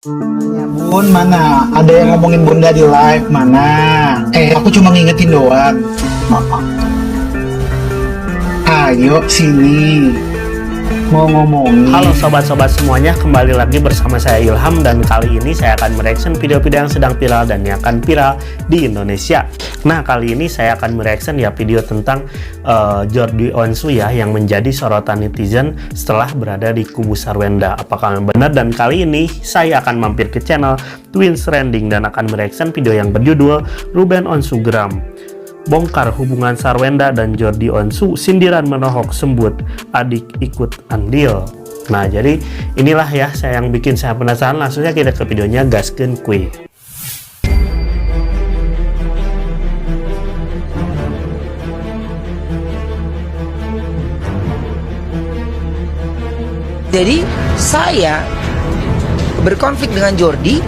Ya bun, mana? Ada yang ngomongin bunda di live, mana? Aku cuma ngingetin doang. Ayo sini, mau ngomongin. Halo sobat-sobat semuanya, kembali lagi bersama saya Ilham. Dan kali ini saya akan mereaction video-video yang sedang viral dan yang akan viral di Indonesia. Nah, kali ini saya akan mereaction ya video tentang Jordi Onsu ya, yang menjadi sorotan netizen setelah berada di kubu Sarwenda. Apakah benar? Dan kali ini saya akan mampir ke channel Twins Trending dan akan mereaction video yang berjudul Ruben Onsu Geram, bongkar hubungan Sarwenda dan Jordi Onsu, sindiran menohok sembut adik ikut andil. Nah, jadi inilah ya yang bikin saya penasaran. Langsung saja kita ke videonya, gaskeun kuy. Jadi saya berkonflik dengan Jordi.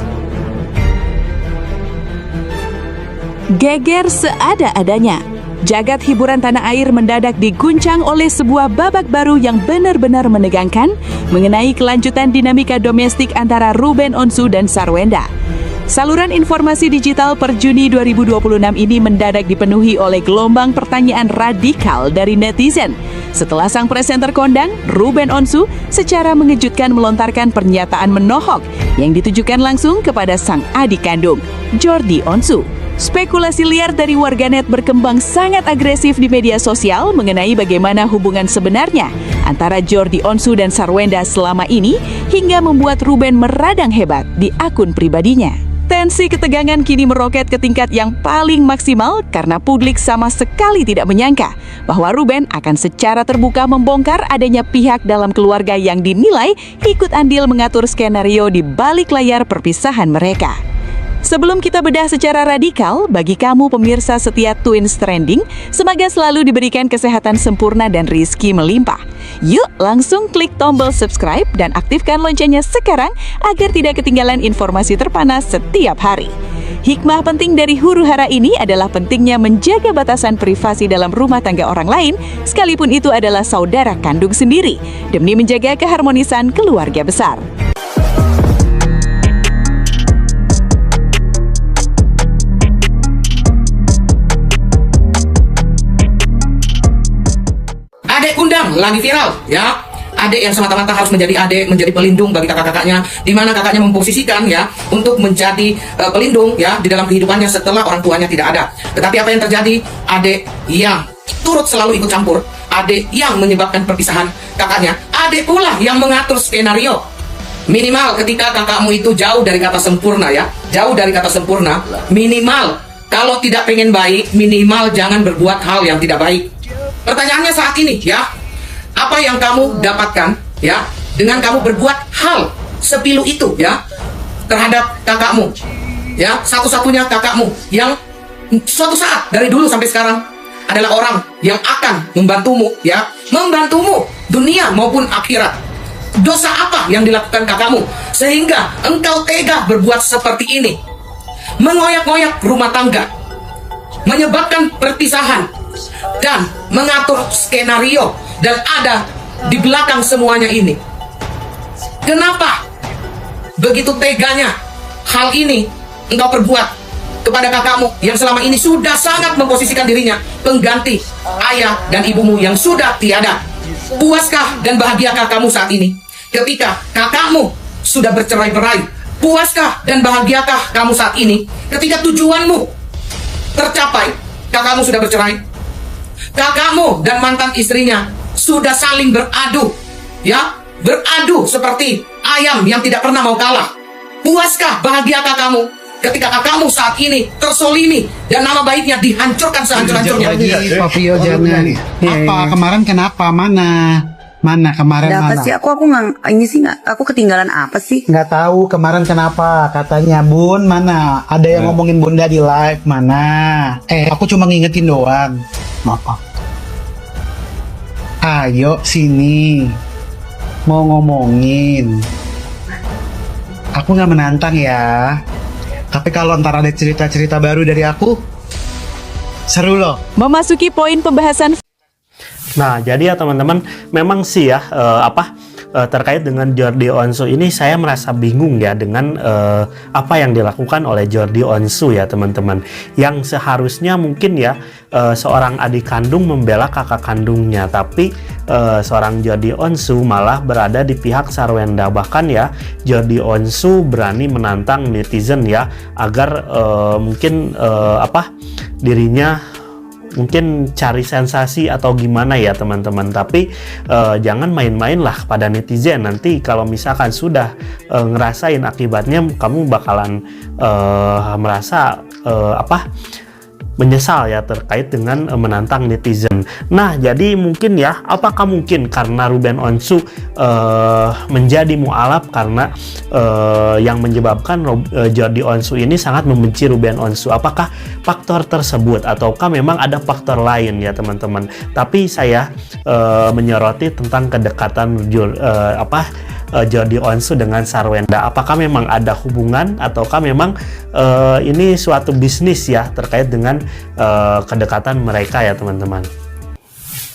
Geger seada-adanya. Jagat hiburan tanah air mendadak diguncang oleh sebuah babak baru yang benar-benar menegangkan mengenai kelanjutan dinamika domestik antara Ruben Onsu dan Sarwenda. Saluran informasi digital per Juni 2026 ini mendadak dipenuhi oleh gelombang pertanyaan radikal dari netizen setelah sang presenter kondang, Ruben Onsu, secara mengejutkan melontarkan pernyataan menohok yang ditujukan langsung kepada sang adik kandung, Jordi Onsu. Spekulasi liar dari warganet berkembang sangat agresif di media sosial mengenai bagaimana hubungan sebenarnya antara Jordi Onsu dan Sarwenda selama ini, hingga membuat Ruben meradang hebat di akun pribadinya. Tensi ketegangan kini meroket ke tingkat yang paling maksimal karena publik sama sekali tidak menyangka bahwa Ruben akan secara terbuka membongkar adanya pihak dalam keluarga yang dinilai ikut andil mengatur skenario di balik layar perpisahan mereka. Sebelum kita bedah secara radikal, bagi kamu pemirsa setia Twins Trending, semoga selalu diberikan kesehatan sempurna dan rizki melimpah. Yuk langsung klik tombol subscribe dan aktifkan loncengnya sekarang agar tidak ketinggalan informasi terpanas setiap hari. Hikmah penting dari huru-hara ini adalah pentingnya menjaga batasan privasi dalam rumah tangga orang lain, sekalipun itu adalah saudara kandung sendiri, demi menjaga keharmonisan keluarga besar. Adek kundang lagi viral ya. Adek yang semata-mata harus menjadi adek, menjadi pelindung bagi kakak-kakaknya, di mana kakaknya memposisikan ya untuk menjadi pelindung ya di dalam kehidupannya setelah orang tuanya tidak ada. Tetapi apa yang terjadi? Adek yang turut selalu ikut campur, adek yang menyebabkan perpisahan kakaknya, adek pula yang mengatur skenario. Minimal ketika kakakmu itu jauh dari kata sempurna ya, jauh dari kata sempurna, minimal kalau tidak pengen baik, minimal jangan berbuat hal yang tidak baik. Pertanyaannya saat ini ya, apa yang kamu dapatkan ya dengan kamu berbuat hal sepilu itu ya terhadap kakakmu ya, satu-satunya kakakmu yang suatu saat dari dulu sampai sekarang adalah orang yang akan membantumu ya, membantumu dunia maupun akhirat. Dosa apa yang dilakukan kakakmu sehingga engkau tega berbuat seperti ini, mengoyak-ngoyak rumah tangga, menyebabkan perpisahan dan mengatur skenario dan ada di belakang semuanya ini? Kenapa begitu teganya hal ini engkau perbuat kepada kakakmu yang selama ini sudah sangat memposisikan dirinya pengganti ayah dan ibumu yang sudah tiada? Puaskah dan bahagiakah kamu saat ini ketika kakakmu sudah bercerai-berai? Puaskah dan bahagiakah kamu saat ini ketika tujuanmu tercapai? Kakakmu sudah bercerai, kakakmu dan mantan istrinya sudah saling beradu ya, beradu seperti ayam yang tidak pernah mau kalah. Puaskah, bahagiakah kamu ketika kakakmu saat ini tersolimi dan nama baiknya dihancurkan sehancur-hancurnya? Papio jangan. Apa kemarin kenapa? Mana kemarin Ada apa mana? sih? Aku nggak, aku ketinggalan apa sih? Nggak tahu kemarin kenapa, katanya bun, mana? Ada yang ngomongin bunda di live, mana? Aku cuma ngingetin doang. Ayo sini, mau ngomongin. Aku nggak menantang ya, tapi kalau ntar ada cerita-cerita baru dari aku, seru loh. Memasuki poin pembahasan. Nah, jadi ya teman-teman, memang sih ya terkait dengan Jordi Onsu ini saya merasa bingung ya dengan apa yang dilakukan oleh Jordi Onsu ya teman-teman, yang seharusnya mungkin ya seorang adik kandung membela kakak kandungnya, tapi seorang Jordi Onsu malah berada di pihak Sarwenda. Bahkan ya Jordi Onsu berani menantang netizen ya agar mungkin dirinya mungkin cari sensasi atau gimana ya teman-teman. Tapi jangan main-main lah pada netizen. Nanti kalau misalkan sudah ngerasain akibatnya, kamu bakalan merasa menyesal ya terkait dengan menantang netizen. Nah, jadi mungkin ya, apakah mungkin karena Ruben Onsu menjadi mualaf karena yang menyebabkan Jordi Onsu ini sangat membenci Ruben Onsu? Apakah faktor tersebut ataukah memang ada faktor lain ya teman-teman? Tapi saya menyoroti tentang kedekatan Jordi Onsu dengan Sarwenda. Apakah memang ada hubungan ataukah memang ini suatu bisnis ya terkait dengan kedekatan mereka ya teman-teman.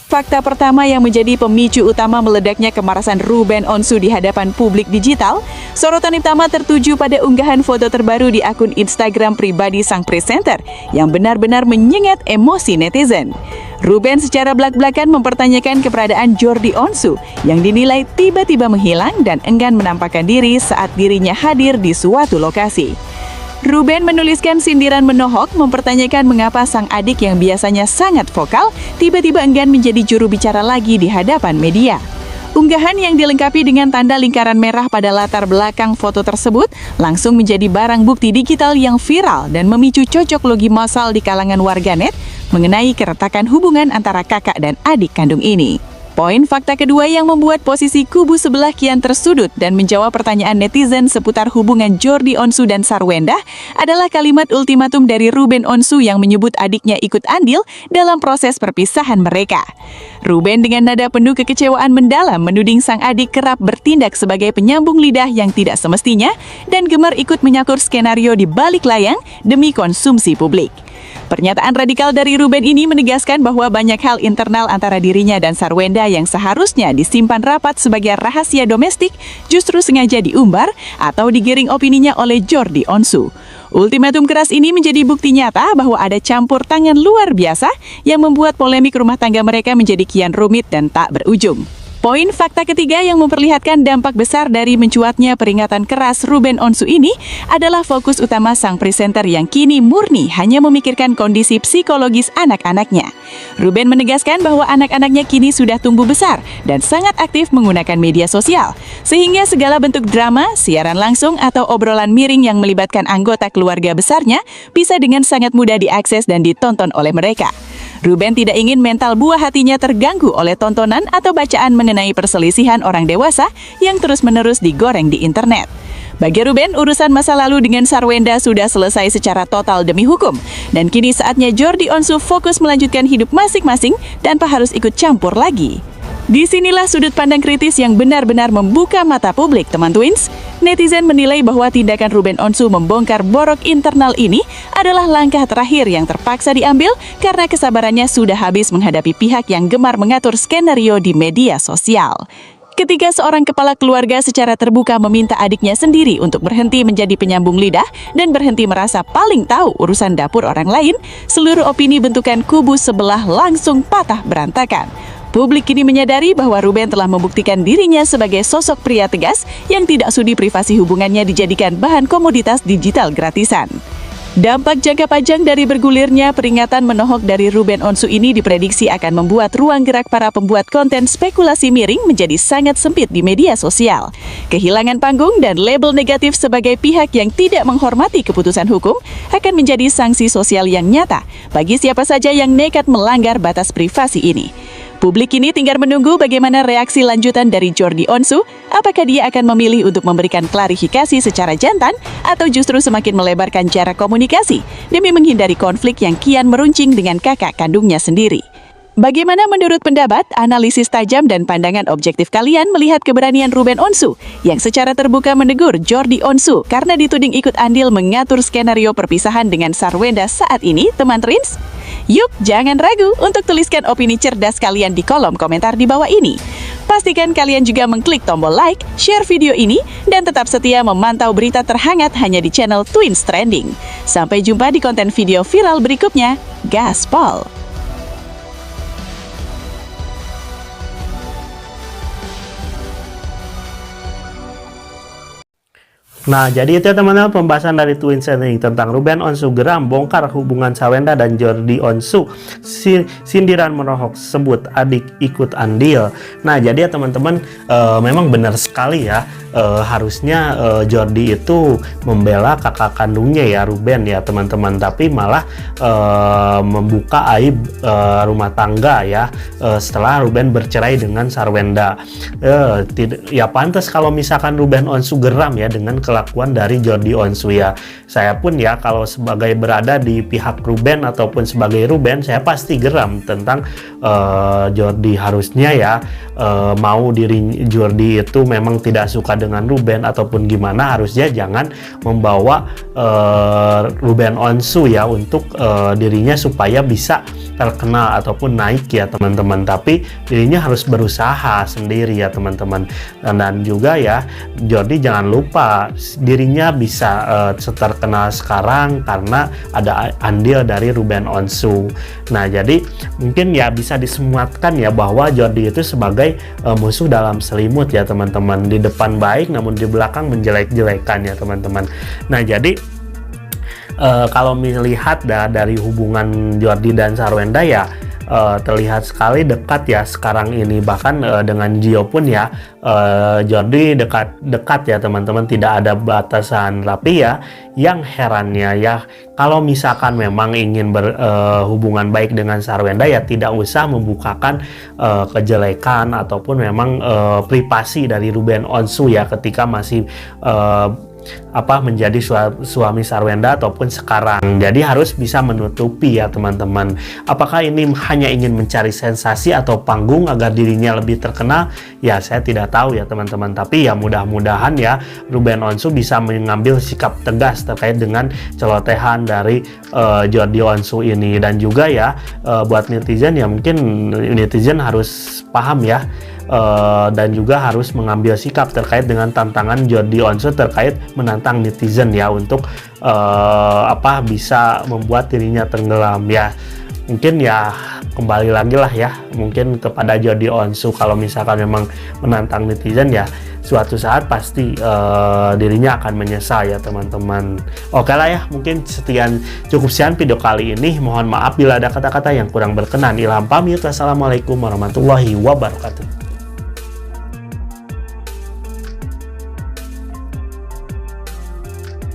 Fakta pertama yang menjadi pemicu utama meledaknya kemarasan Ruben Onsu di hadapan publik digital, sorotan utama tertuju pada unggahan foto terbaru di akun Instagram pribadi sang presenter yang benar-benar menyengat emosi netizen. Ruben secara belak-belakan mempertanyakan keberadaan Jordi Onsu yang dinilai tiba-tiba menghilang dan enggan menampakkan diri saat dirinya hadir di suatu lokasi. Ruben menuliskan sindiran menohok mempertanyakan mengapa sang adik yang biasanya sangat vokal tiba-tiba enggan menjadi juru bicara lagi di hadapan media. Unggahan yang dilengkapi dengan tanda lingkaran merah pada latar belakang foto tersebut langsung menjadi barang bukti digital yang viral dan memicu cocok logi massal di kalangan warganet mengenai keretakan hubungan antara kakak dan adik kandung ini. Poin fakta kedua yang membuat posisi kubu sebelah kian tersudut dan menjawab pertanyaan netizen seputar hubungan Jordi Onsu dan Sarwenda adalah kalimat ultimatum dari Ruben Onsu yang menyebut adiknya ikut andil dalam proses perpisahan mereka. Ruben dengan nada penuh kekecewaan mendalam menuding sang adik kerap bertindak sebagai penyambung lidah yang tidak semestinya dan gemar ikut menyakur skenario di balik layang demi konsumsi publik. Pernyataan radikal dari Ruben ini menegaskan bahwa banyak hal internal antara dirinya dan Sarwenda yang seharusnya disimpan rapat sebagai rahasia domestik justru sengaja diumbar atau digiring opininya oleh Jordi Onsu. Ultimatum keras ini menjadi bukti nyata bahwa ada campur tangan luar biasa yang membuat polemik rumah tangga mereka menjadi kian rumit dan tak berujung. Poin fakta ketiga yang memperlihatkan dampak besar dari mencuatnya peringatan keras Ruben Onsu ini adalah fokus utama sang presenter yang kini murni hanya memikirkan kondisi psikologis anak-anaknya. Ruben menegaskan bahwa anak-anaknya kini sudah tumbuh besar dan sangat aktif menggunakan media sosial, sehingga segala bentuk drama, siaran langsung atau obrolan miring yang melibatkan anggota keluarga besarnya bisa dengan sangat mudah diakses dan ditonton oleh mereka. Ruben tidak ingin mental buah hatinya terganggu oleh tontonan atau bacaan mengenai perselisihan orang dewasa yang terus-menerus digoreng di internet. Bagi Ruben, urusan masa lalu dengan Sarwenda sudah selesai secara total demi hukum, dan kini saatnya Jordi Onsu fokus melanjutkan hidup masing-masing tanpa harus ikut campur lagi. Disinilah sudut pandang kritis yang benar-benar membuka mata publik, teman Twins. Netizen menilai bahwa tindakan Ruben Onsu membongkar borok internal ini adalah langkah terakhir yang terpaksa diambil karena kesabarannya sudah habis menghadapi pihak yang gemar mengatur skenario di media sosial. Ketika seorang kepala keluarga secara terbuka meminta adiknya sendiri untuk berhenti menjadi penyambung lidah dan berhenti merasa paling tahu urusan dapur orang lain, seluruh opini bentukan kubu sebelah langsung patah berantakan. Publik kini menyadari bahwa Ruben telah membuktikan dirinya sebagai sosok pria tegas yang tidak sudi privasi hubungannya dijadikan bahan komoditas digital gratisan. Dampak jangka panjang dari bergulirnya peringatan menohok dari Ruben Onsu ini diprediksi akan membuat ruang gerak para pembuat konten spekulasi miring menjadi sangat sempit di media sosial. Kehilangan panggung dan label negatif sebagai pihak yang tidak menghormati keputusan hukum akan menjadi sanksi sosial yang nyata bagi siapa saja yang nekat melanggar batas privasi ini. Publik kini tinggal menunggu bagaimana reaksi lanjutan dari Jordi Onsu. Apakah dia akan memilih untuk memberikan klarifikasi secara jantan atau justru semakin melebarkan jarak komunikasi demi menghindari konflik yang kian meruncing dengan kakak kandungnya sendiri. Bagaimana menurut pendapat, analisis tajam dan pandangan objektif kalian melihat keberanian Ruben Onsu yang secara terbuka menegur Jordi Onsu karena dituding ikut andil mengatur skenario perpisahan dengan Sarwenda saat ini, teman Trins? Yuk, jangan ragu untuk tuliskan opini cerdas kalian di kolom komentar di bawah ini. Pastikan kalian juga mengklik tombol like, share video ini, dan tetap setia memantau berita terhangat hanya di channel Twins Trending. Sampai jumpa di konten video viral berikutnya. Gaspol! Nah, jadi itu ya teman-teman pembahasan dari Twins Trending tentang Ruben Onsu geram bongkar hubungan Sharwenda dan Jordi Onsu. Sindiran menohok sebut adik ikut andil. Nah, jadi ya teman-teman memang benar sekali ya. Harusnya Jordi itu membela kakak kandungnya ya Ruben ya teman-teman, tapi malah membuka aib rumah tangga ya setelah Ruben bercerai dengan Sharwenda. Ya pantas kalau misalkan Ruben Onsu geram ya dengan kelakuan dari Jordi Onsu ya. Saya pun ya kalau sebagai berada di pihak Ruben ataupun sebagai Ruben, saya pasti geram tentang Jordi. Harusnya ya mau diri Jordi itu memang tidak suka dengan Ruben ataupun gimana, harusnya jangan membawa Ruben Onsu ya untuk dirinya supaya bisa terkenal ataupun naik ya teman-teman, tapi dirinya harus berusaha sendiri ya teman-teman. Dan juga ya Jordi jangan lupa dirinya bisa terkenal sekarang karena ada andil dari Ruben Onsu. Nah, jadi mungkin ya bisa disematkan ya bahwa Jordi itu sebagai musuh dalam selimut ya teman-teman, di depan baik namun di belakang menjelek-jelekan ya teman-teman. Nah, jadi kalau melihat dari hubungan Jordi dan Sharwenda ya terlihat sekali dekat ya sekarang ini, bahkan dengan Gio pun ya Jordi dekat ya teman-teman, tidak ada batasan. Tapi ya yang herannya ya kalau misalkan memang ingin berhubungan baik dengan Sharwenda ya tidak usah membukakan kejelekan ataupun memang privasi dari Ruben Onsu ya ketika masih menjadi suami Sharwenda ataupun sekarang. Jadi harus bisa menutupi ya teman-teman. Apakah ini hanya ingin mencari sensasi atau panggung agar dirinya lebih terkenal? Ya saya tidak tahu ya teman-teman, tapi ya mudah-mudahan ya Ruben Onsu bisa mengambil sikap tegas terkait dengan celotehan dari Jordi Onsu ini. Dan juga ya buat netizen ya mungkin netizen harus paham ya dan juga harus mengambil sikap terkait dengan tantangan Jordi Onsu terkait menantang netizen ya untuk bisa membuat dirinya tenggelam ya. Mungkin ya kembali lagi lah ya mungkin kepada Jordi Onsu, kalau misalkan memang menantang netizen ya suatu saat pasti dirinya akan menyesal ya teman-teman. Oke lah ya, mungkin cukup sekian video kali ini. Mohon maaf bila ada kata-kata yang kurang berkenan. Ilham pamit. Wassalamualaikum warahmatullahi wabarakatuh.